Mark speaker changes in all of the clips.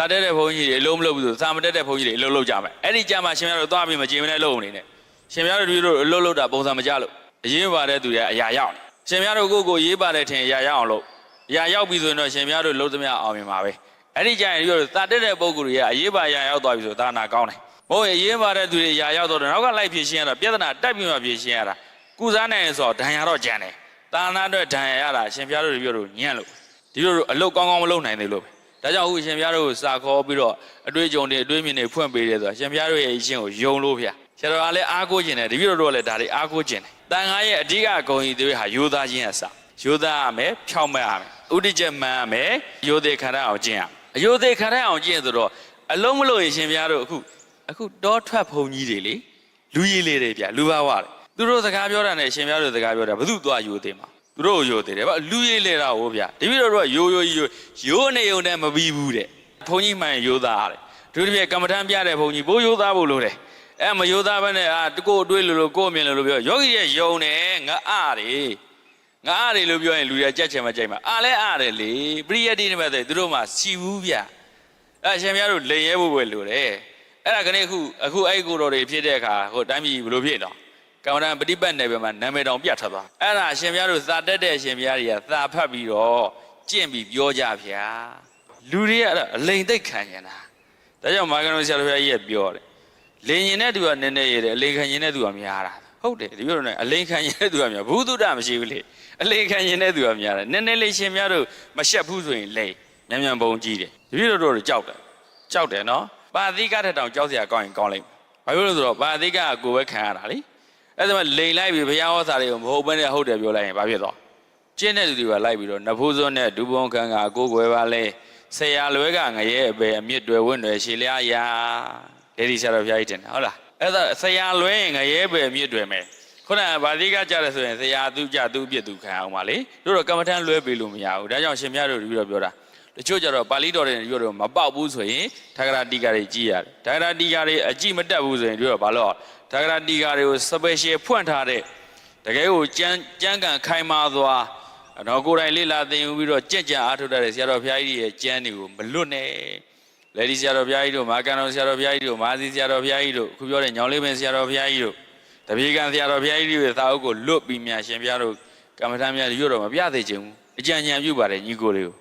Speaker 1: တက်တဲ့ဘုန်းကြီးတွေအလုံးမလုပ်ဘူးဆိုစာမတက်တဲ့ဘုန်းကြီးတွေအလုံးလုပ်ကြမယ်အဲ့ဒီကြမှာရှင်များတို့သွားပြီးမကြင်မနဲ့လုပ်နေနဲ့ရှင်များတို့တို့အလုံးလုပ်တာပုံစံမကြလို့အရေးပါတဲ့သူတွေအရာရောက်နေရှင်များတို့ကိုရေးပါတဲ့ထင်အရာရောက်အောင်လုပ်အရာရောက်ပြီဆိုရင်တော့ရှင်များတို့လုံးသမျှအောင်မြင်ပါပဲအဲ့ဒီကြရင်တို့တက်တဲ့ပုဂ္ဂိုလ်တွေကအရေးပါအရာရောက်သွားပြီဆိုသာနာကောင်းတယ်ဘို့အရေးပါတဲ့သူတွေအရာရောက်တော့နောက်ကလိုက်ဖြည့်ရှင်းရတာပြဿနာတက်ပြီးမှဖြည့်ရှင်းရတာကုစားနိုင်ဆိုဒဏ်ရာတော့ကြံတယ်သာနာအတွက်ဒဏ်ရာရတာရှင်များတို့ပြောလို့ညံ့လို့ဒီလိုအလုပ်ကောင်းကောင်းမလုပ်နိုင်သေးလို့ဒါကြောင့်အခုရှင်ဘုရားတို့စာခေါ်ပြီးတော့အတွေ့အကြုံတွေအတွေ့အမြင်တွေဖွင့်ပေးတယ်ဆိုတာရှင်ဘုရားတို့ရဲ့အရှင်ကိုယုံလို့ဗျာဆရာတော်ကလည်းအားကိုးခြင်းတယ်တပည့်တော်တို့ကလည်းဒါတွေအားကိုးခြင်းတယ်တန်ခါရဲ့အဓိကဂုဏ်ကြီးတွေဟာယောသားခြင်းအစယောသားရမယ်ဖြောင့်မတ်ရမယ်ဥဒိကျမှန်ရမယ်ယောသေးခန္ဓာအောင်ကျင့်ရအယောသေးခန္ဓာအောင်ကျင့်ဆိုတော့အလုံးမလို့ရင်ရှင်ဘုရားတို့အခုတောထွက်ဘုံကြီးတွေလေလူကြီးလေးတွေဗျာလူဘာဝတယ်သူတို့စကားပြောတာနဲ့ရှင်ဘုရားတို့စကားပြောတာဘယ်သူသွားယောသေးမှာသူတို့ရိုသေးတယ်ဗျလူကြီးလေတာဟိုဗျာတပည့်တော်တို့ကရိုးနေုံနဲ့မပြီးဘူးတဲ့ဘုန်းကြီးမှန်ရိုးသားတယ်သူတို့ပြကမ္မထမ်းပြတဲ့ဘုန်းကြီးဘိုးရိုးသားဖို့လို့တယ်မရိုးသားဘဲနဲ့ကိုယ်အတွေးလို့ကိုယ်အမြင်လို့ပြောယောဂီရဲ့ယုံတယ်ငါအားတယ်လို့ပြောရင်လူတွေကကြက်ချင်မကြိုက်မှာလဲအားတယ်လေပရိယတ္တိနဲ့ပဲသူတို့မှစီဘူးဗျရှင်များတို့လိန်ရဲဖို့ပဲလို့တယ်အဲ့ဒါကနေအခုအဲ့ကိုတော်တွေဖြစ်တဲ့အခါဟိုတိုင်းပြည်ဘယ်လိုဖြစ်တော့ကမ္မဋ္ဌာန်းပฏิပတ်နယ်ပယ်မှာနာမည်တောင်ပြတ်ထွက်သွားအဲ့ဒါရှင်များတို့သာတက်တဲ့ရှင်များတွေကသာဖတ်ပြီးတော့ကျင့်ပြီးပြောကြဗျာလူတွေကအလိန်သိက်ခံနေတာဒါကြောင့်မာကနောဆရာတော်ဘုရားကြီးကပြောတယ်လိန်ရင်တဲ့သူကနည်းနည်းရတယ်အလိန်ခံရင်တဲ့သူကများတာဟုတ်တယ်ဒီလိုနဲ့အလိန်ခံရင်တဲ့သူကများဘုသူတ္တမရှိဘူးလေအလိန်ခံရင်တဲ့သူကများတယ်နည်းနည်းလေးရှင်များတို့မရှက်ဘူးဆိုရင်လိန်မြန်ပုံကြီးတယ်ဒီလိုတို့ကြောက်တယ်နော်ပါဠိကထက်တောင်ကြောက်စရာကောင်းရင်ကောင်းလိမ့်မယ်ဘာဖြစ်လို့ဆိုတော့ပါဠိကကိုယ်ပဲခံရတာလေအဲ့ဒါမှလိန်လိုက်ပြီးဘုရားဟောစာတွေကိုမဟုတ်ဘဲနဲ့ဟုတ်တယ်ပြောလိုက်ရင်ဘာဖြစ်သွားကျင့်တဲ့သူတွေကလိုက်ပြီးတော့နဖူးစွန်းနဲ့ဒူပုံခံကကိုယ်ွယ်ပါလဲဆရာလွဲကငရဲအပေအမြင့်တွေဝင့်တွေရှည်လျားရာဒေဒီဆရာတော်ဘုရားကြီးတင်တယ်ဟုတ်လားအဲ့ဒါဆရာလွဲရင်ငရဲပဲအမြင့်တွေမယ်ခုနကဗာတိကကြတယ်ဆိုရင်ဆရာသူကြသူအပြစ်သူခံအောင်ပါလေတို့တော့ကမ္မထမ်းလွဲပေးလို့မရဘူးဒါကြောင့်ရှင်မြတ်တို့ပြီးတော့ပြောတာတချို့ကြတော့ပါဠိတော်တွေပြောတော့မပေါက်ဘူးဆိုရင်ထာဂရတိကာတွေကြည်ရတယ်ထာဂရတိကာတွေအကြည့်မတက်ဘူးဆိုရင်တို့တော့ဘာလို့ထာဂရတိကာတွေကို special ဖွင့်ထားတဲ့တကယ်ကိုကြမ်းကန်ခိုင်မာသွားတော့ကိုယ်တိုင်လေ့လာသင်ယူပြီးတော့ကြက်ကြအားထုတ်တဲ့ဆရာတော်ဘုရားကြီးရဲ့ကျမ်းတွေကိုမလွတ်နဲ့လေဒီဆရာတော်ဘုရားကြီးတို့မာကန်တော်ဆရာတော်ဘုရားကြီးတို့မာသီဆရာတော်ဘုရားကြီးတို့အခုပြောတဲ့ညောင်လေးပင်ဆရာတော်ဘုရားကြီးတို့တပည့်ကန်ဆရာတော်ဘုရားကြီးတို့ရဲ့သာအုပ်ကိုလွတ်ပြီးများရှင်ဘုရားတို့ကမ္မထမ်းများရွတ်တော့မပြသေးချင်ဘူးအကြံဉာဏ်ပြုပါတယ်ညီကိုတွေကို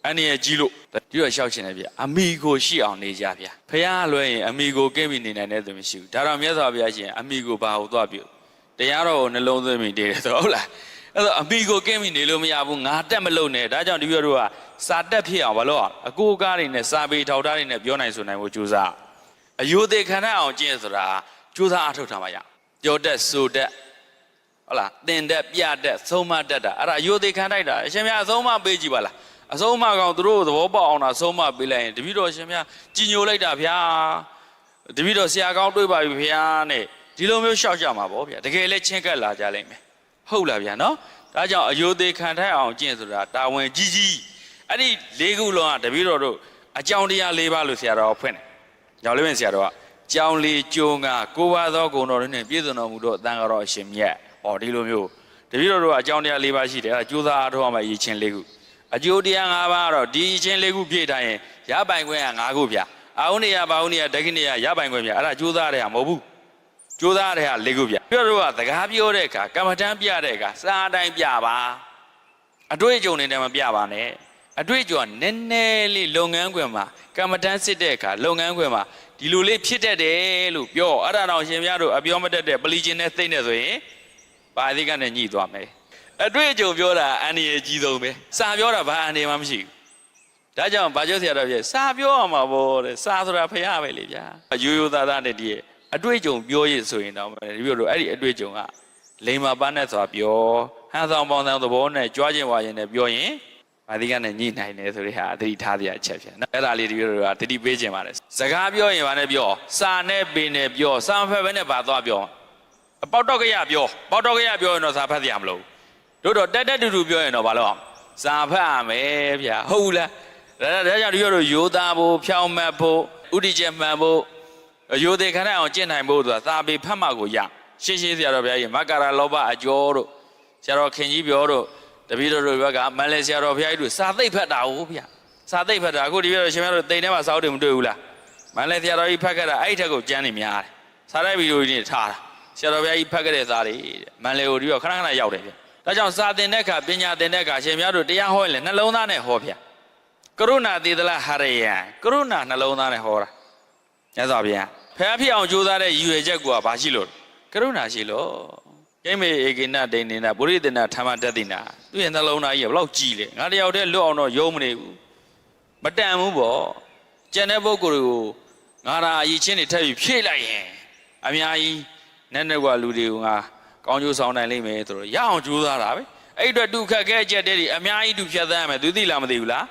Speaker 1: အနေနဲ့ကြီးလို့ဒီတော့ရှောက်ရှင်တယ်ဗျအမိကိုရှိအောင်နေကြဗျဘုရားလွှဲရင်အမိကိုကဲပြီးနေနိုင်တဲ့သူမရှိဘူးဒါတော့မြတ်စွာဘုရားရှင်အမိကိုဘာဟုတ်သွားပြုတရားတော်ကိုနှလုံးသွင်းပြီးတည်တယ်ဆိုဟုတ်လားအဲ့တော့အမိကိုကဲပြီးနေလို့မရဘူးငါတက်မလို့နဲ့ဒါကြောင့်ဒီပြောတို့ကစာတက်ဖြစ်အောင်ဘာလို့အကိုကားတွေနဲ့စာပေထောက်ထားတွေနဲ့ပြောနိုင်ဆိုနိုင်ဖို့ကြိုးစားအယုသေးခန္ဓာအောင်ကျင့်ဆိုတာကြိုးစားအထောက်ထားမှရပြောတတ်ဆိုတတ်ဟုတ်လားသင်တတ်ပြတတ်သုံးမတတ်တာအဲ့ဒါအယုသေးခန္ဓာတာအရှင်မြတ်အဆုံးမပေးကြည့်ပါလားအဆုံးမကောင်သူတို့သဘောပေါက်အောင်တာဆုံးမပေးလိုက်ရင်တပည့်တော်ရှင်မြတ်ကြည်ညိုလိုက်တာဗျာတပည့်တော်ဆရာကောင်းတွေ့ပါပြီဗျာနဲ့ဒီလိုမျိုးရှောက်ကြမှာပေါ့ဗျာတကယ်လဲချင်းကပ်လာကြလိမ့်မယ်ဟုတ်လားဗျာနော်ဒါကြောင့်အယုသေးခံထိုက်အောင်ကျင့်ဆိုတာတာဝန်ကြီးအဲ့ဒီ၄ခုလုံးကတပည့်တော်တို့အကြောင်းတရား၄ပါးလို့ဆရာတော်ဖွင့်တယ်ညောင်လေးပင်ဆရာတော်ကကြောင်းလေးကျိုးငါကိုးပါးသောဂုဏ်တော်တွေနဲ့ပြည့်စုံတော်မူသောအတန်တော်အရှင်မြတ်ဟောဒီလိုမျိုးတပည့်တော်တို့ကအကြောင်းတရား၄ပါးရှိတယ်အဲ့ဒါကြိုးစားအားထုတ်အောင်မှရည်ချင်း၄ခုအကျိုးတရား၅ပါးတော့ဒီချင်း၄ခုပြည့်တိုင်းရင်ရပိုင်ခွင့်က၅ခုဗျာအာဟုနေယဘာဟုနေယဒက္ခိနေယရပိုင်ခွင့်ဗျာအဲ့ဒါကြိုးစားတဲ့ဟာမဟုတ်ဘူးကြိုးစားတဲ့ဟာ၄ခုဗျာပြောတော့ကစကားပြောတဲ့အခါကမ္မထမ်းပြတဲ့အခါစာအတိုင်းပြပါအတွေ့အကြုံတွေနဲ့မပြပါနဲ့အတွေ့အကြုံကနည်းနည်းလေးလုပ်ငန်းခွင်မှာကမ္မထမ်းစစ်တဲ့အခါလုပ်ငန်းခွင်မှာဒီလိုလေးဖြစ်တတ်တယ်လို့ပြောအဲ့ဒါတော့ရှင်များတို့အပြောမတတ်တဲ့ပလီချင်းနဲ့သိနေဆိုရင်ပါဠိကနေညှိသွားမယ်အတွေ့အကြုံပြောတာအန္တရာယ်ကြီးဆုံးပဲစာပြောတာဘာအန္တရာယ်မှမရှိဘူးဒါကြောင့်ဘာကျော်ဆရာတော်ပြစာပြောရမှာပေါ့တဲ့စာဆိုတာဖရားပဲလေဗျာရိုးရိုးသားသားနဲ့ဒီအတွေ့အကြုံပြောရဆိုရင်တော့ဒီလိုလိုအဲ့ဒီအတွေ့အကြုံကလိမ္မာပါနဲ့ဆိုတာပြောဟန်ဆောင်ပေါင်းဆောင်သဘောနဲ့ကြွားခြင်းဝါရင်နဲ့ပြောရင်ဘာဒီကနဲ့ညှိနိုင်တယ်ဆိုတဲ့ဟာအသတိထားစရာအချက်ဖြစ်နော်အဲ့ဒါလေးဒီလိုလိုကတတိပေးခြင်းပါတယ်စကားပြောရင်ဘာနဲ့ပြောစာနဲ့ပေနဲ့ပြောစာဖက်ပဲနဲ့ဘာသွားပြောပေါက်တော့ကြရပြောပေါက်တော့ကြရပြောရင်တော့စာဖက်စရာမလိုတို့တော့တက်တူပြောရင်တော့ဘာလို့အောင်စာဖတ်ရမယ်ဗျာဟုတ်လားဒါကြောင့်ဒီလိုရိုးသားဖို့ဖြောင်းမတ်ဖို့ဥဒိကျမှန်ဖို့ရိုသေခန္ဓာအောင်ကျင့်နိုင်ဖို့ဆိုတာသာပေဖတ်မှကိုရရှင်းရှင်းဆရာတော်ဘုရားကြီးမက္ကာရလောဘအကျော်တို့ဆရာတော်ခင်ကြီးပြောတို့တပည့်တော်တို့ဘက်ကမန္တလေးဆရာတော်ဘုရားကြီးတို့စာသိပ်ဖတ်တာဟုတ်ဗျာ စာသိပ်ဖတ်တာအခုဒီပြတော့ရှင်များတို့တိမ်ထဲမှာစောက်တယ်မတွေ့ဘူးလားမန္တလေးဆရာတော်ကြီးဖတ်ခဲ့တာအဲ့ထက်ကိုကျမ်းနေများတယ်စာရိုက်ဗီဒီယိုကြီးနဲ့ထားတာဆရာတော်ဘုရားကြီးဖတ်ခဲ့တဲ့စာတွေမန္တလေးကိုဒီတော့ခဏခဏရောက်တယ်ဗျဒါကြောင့်စာသင်တဲ့အခါပညာသင်တဲ့အခါရှင်များတို့တရားဟောရင်လည်းနှလုံးသားနဲ့ဟောဗျကရုဏာသေသလဟရယံကရုဏာနှလုံးသားနဲ့ဟောတာညသောဗျာဖះဖြစ်အောင်ကြိုးစားတဲ့ရည်ရွယ်ချက်ကဘာရှိလို့ကရုဏာရှိလို့ကိမေဧကိနဒိနေနဗုရိတနာဓမ္မတတိနာသူ့ရဲ့နှလုံးသားကြီးကဘလောက်ကြီးလဲငါတယောက်တည်းလွတ်အောင်တော့ယုံမနေဘူးမတန်ဘူးပေါ့ကျန်တဲ့ပုဂ္ဂိုလ်တွေကိုငါသာအရေးချင်းတွေထပ်ပြီးဖြည့်လိုက်ရင်အများကြီးနဲ့ကွာလူတွေကိုငါကောင်းကျိုးဆောင်နိုင်လိမ့်မယ်ဆိုတော့ရအောင်ကြိုးစားတာပဲအဲ့အတွက်ဒုက္ခခဲအကျက်တွေအများကြီးဒုဖြတ်သန်းရမယ်သူသိလားမသိဘူးလား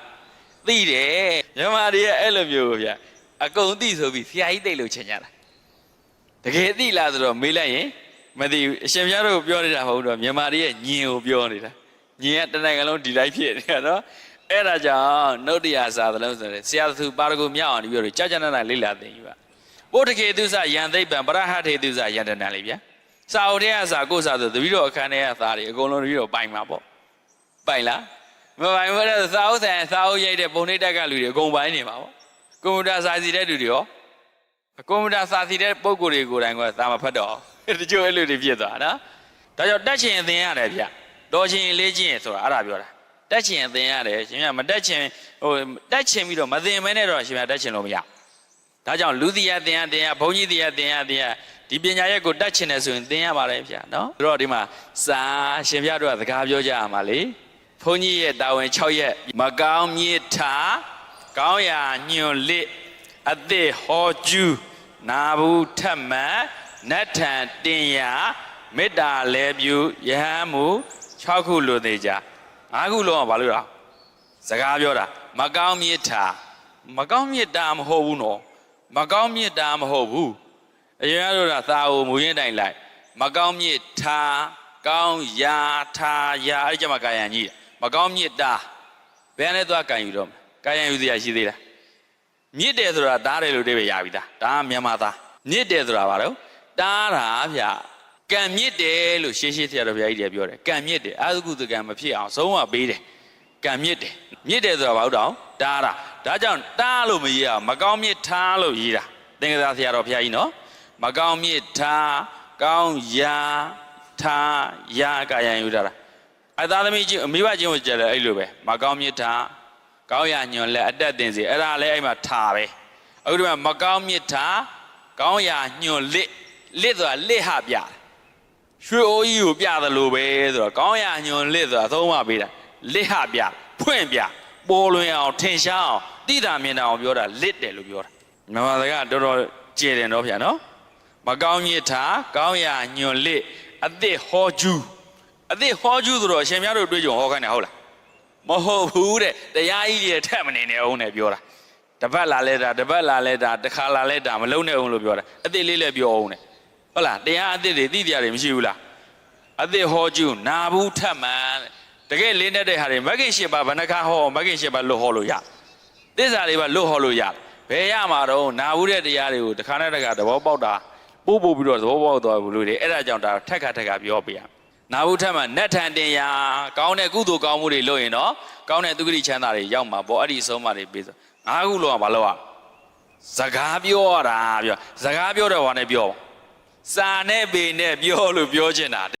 Speaker 1: သိတယ်ညီမတွေရဲ့အဲ့လိုမျိုးဗျအကုန်သိဆိုပြီးဆရာကြီးသိလို့ချင်ကြတာတကယ်သိလားဆိုတော့မေးလိုက်ရင်မသိဘူးအရှင်ဘုရားတို့ပြောနေတာမဟုတ်တော့မြန်မာတွေရဲ့ညင်ကိုပြောနေတာညင်ကတနိုင်ငံလုံးဒီတိုင်းဖြစ်နေတာနော်အဲ့ဒါကြောင့်နှုတ်တရားစာသလုံးဆိုတဲ့ဆရာသူပါရဂုမြောက်အောင်ပြောလို့ကြာကြာနာနာလေးလာသိယူပါဘုဒ္ဓခေတုစယံသိပ္ပံပရဟထေတုစယန္တနာလေးဗျာစာအုပ်ထဲကစာကိုစာဆိုတပည့်တော်အခန်းထဲကသားတွေအကုန်လုံးတပည့်တော်ပိုင်မှာပေါ့ပိုင်လားမပိုင်ဘူးတဲ့စာအုပ်ဆိုင်စာအုပ်ရိုက်တဲ့ပုံနှိပ်တက်ကလူတွေအကုန်ပိုင်နေမှာပေါ့ကွန်ပျူတာစာစီတဲ့လူတွေရောကွန်ပျူတာစာစီတဲ့ပုံကိုယ်တွေကိုယ်တိုင်ကသာမဖတ်တော့တချို့အဲ့လိုတွေဖြစ်သွားနော်ဒါကြောင့်တက်ချင်သင်ရတယ်ဗျတော်ချင်လေးချင်းဆိုတာအဲ့ဒါပြောတာတက်ချင်သင်ရတယ်ရှင်ကမတက်ချင်တက်ချင်ပြီးတော့မသင်မဲနဲ့တော့ရှင်ကတက်ချင်လို့မရဒါကြောင့်လူသီယာသင်ရသင်ရဘုန်းကြီးသီယာသင်ရသင်ရဒီပညာရက်ကိုတက်ချင်တယ်ဆိုရင်သင်ရပါတယ်ဗျနော်ဆိုတော့ဒီမှာစာရှင်ပြတို့ကစကားပြောကြရမှာလေဘုန်းကြီးရဲ့တာဝန်6ရက်မကောင်းမြစ်ထားကောင်းရာညွန်လစ်အသက်ဟောကျူးနာဘူးထက်မှန်နတ်ထံတင်ရမေတ္တာလဲပြုယဟန်မူ6ခုလိုသေးကြ5ခုလုံးကဘာလို့လဲစကားပြောတာမကောင်းမြစ်ထားမကောင်းမြစ်တာမဟုတ်ဘူးနော်မကောင်းမြစ်တာမဟုတ်ဘူးအရင်ကတော့သာအိုမူရင်းတိုင်လိုက်မကောင်းမြစ်ထားကောင်းရာထားရာအဲ့ကြမှာကာယံကြီးမကောင်းမြစ်တာဘယ်နဲ့သွားကံယူတော့ကာယံယူစရာရှိသေးလားမြစ်တယ်ဆိုတာတားတယ်လို့တည်းပဲရပြီသားဒါကမြန်မာသားမြစ်တယ်ဆိုတာဘာလို့တားတာဗျကံမြစ်တယ်လို့ရှေးရှေးဆရာတော်ဘုရားကြီးတွေပြောတယ်ကံမြစ်တယ်အာဟုတုကံမဖြစ်အောင်ဆုံးမပေးတယ်ကံမြစ်တယ်မြစ်တယ်ဆိုတာဘာလို့တောင်တားတာဒါကြောင့်တားလို့မရေးအောင်မကောင်းမြစ်ထားလို့ရေးတာသင်္ကသာဆရာတော်ဘုရားကြီးနော်မကောင်းမြစ်ထားကောင်းရာထားရာကာယံယူတာအသာသမီးချင်းအမိဘချင်းကိုကြတယ်အဲ့လိုပဲမကောင်းမြစ်ထားကောင်းရာညွန်လက်အတက်တင်စီအဲ့ဒါလည်းအဲ့မှာထားပဲအခုဒီမှာမကောင်းမြစ်ထားကောင်းရာညွန်လစ်ဆိုတာလစ်ဟပြရွှေအိုးကြီးကိုပြသလိုပဲဆိုတော့ကောင်းရာညွန်လစ်ဆိုတာသုံးမပေးတာလစ်ဟပြဖွင့်ပြပေါ်လွင်အောင်ထင်ရှားအောင်တိတာမြင်တာအောင်ပြောတာလစ်တယ်လို့ပြောတာမြန်မာစကားတော်တော်ကျေတယ်တော့ဗျာနော်မကောင်းမြစ်ထားကောင်းရာညွန်လစ်အသက်ဟောကျူးအသက်ဟောကျူးဆိုတော့အရှင်များတို့တွေးကြုံဟောခိုင်းတယ်ဟုတ်လားမဟုတ်ဘူးတဲ့တရားကြီးတွေထက်မနေနဲ့အောင်နဲ့ပြောတာတပတ်လာလဲတာတပတ်လာလဲတာတစ်ခါလာလဲတာမလုံးနဲ့အောင်လို့ပြောတာအသက်လေးလည်းပြောအောင်နဲ့ဟုတ်လားတရားအသက်တွေသိတရားတွေမရှိဘူးလားအသက်ဟောကျူးနာဘူးထက်မှန်တကယ်လေးနေတဲ့ဟာတွေမဂ္ဂင်၈ပါးဘဏ္ဍခါဟောမဂ္ဂင်၈ပါးလွတ်ဟောလို့ရသစ္စာတွေပါလွတ်ဟောလို့ရဘယ်ရမှာတော့နာဘူးတဲ့တရားတွေကိုတစ်ခါနဲ့တစ်ခါသဘောပေါက်တာပို့ပြီးတော့သဘောပေါက်သွားဘူးလို့လေအဲ့ဒါကြောင့်ဒါထက်ခါပြောပြရနာဘူးထက်မှနတ်ထန်တင်ရာကောင်းတဲ့ကုသိုလ်ကောင်းမှုတွေလုပ်ရင်တော့ကောင်းတဲ့သူဂတိချမ်းသာတွေရောက်မှာပေါ့အဲ့ဒီအဆုံးအမတွေပေးဆို5ခုလုံးကဘာလို့อ่ะစကားပြောတာပြောစကားပြောတော့ဘာနဲ့ပြောစာနဲ့ပေနဲ့ပြောလို့ပြောချင်တာ